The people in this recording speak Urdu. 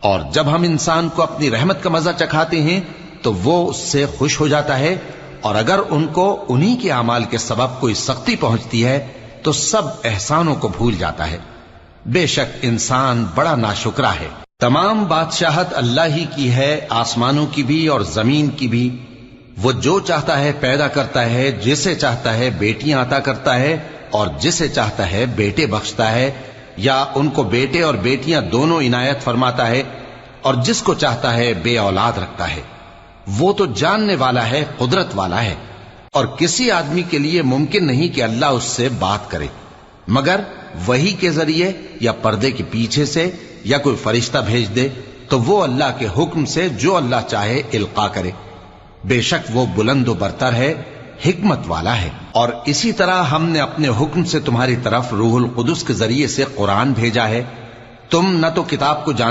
اور جب ہم انسان کو اپنی رحمت کا مزہ چکھاتے ہیں تو وہ اس سے خوش ہو جاتا ہے، اور اگر ان کو انہی کے اعمال کے سبب کوئی سختی پہنچتی ہے تو سب احسانوں کو بھول جاتا ہے۔ بے شک انسان بڑا ناشکرا ہے۔ تمام بادشاہت اللہ ہی کی ہے، آسمانوں کی بھی اور زمین کی بھی۔ وہ جو چاہتا ہے پیدا کرتا ہے، جسے چاہتا ہے بیٹیاں عطا کرتا ہے اور جسے چاہتا ہے بیٹے بخشتا ہے، یا ان کو بیٹے اور بیٹیاں دونوں عنایت فرماتا ہے، اور جس کو چاہتا ہے بے اولاد رکھتا ہے۔ وہ تو جاننے والا ہے، قدرت والا ہے، اور کسی آدمی کے لیے ممکن نہیں کہ اللہ اس سے بات کرے مگر وحی کے ذریعے یا پردے کے پیچھے سے یا کوئی فرشتہ بھیج دے، تو وہ اللہ کے حکم سے جو اللہ چاہے القا کرے۔ بے شک وہ بلند و برتر ہے، حکمت والا ہے۔ اور اسی طرح ہم نے اپنے حکم سے تمہاری طرف روح القدس کے ذریعے سے قرآن بھیجا ہے۔ تم نہ تو کتاب کو جانتے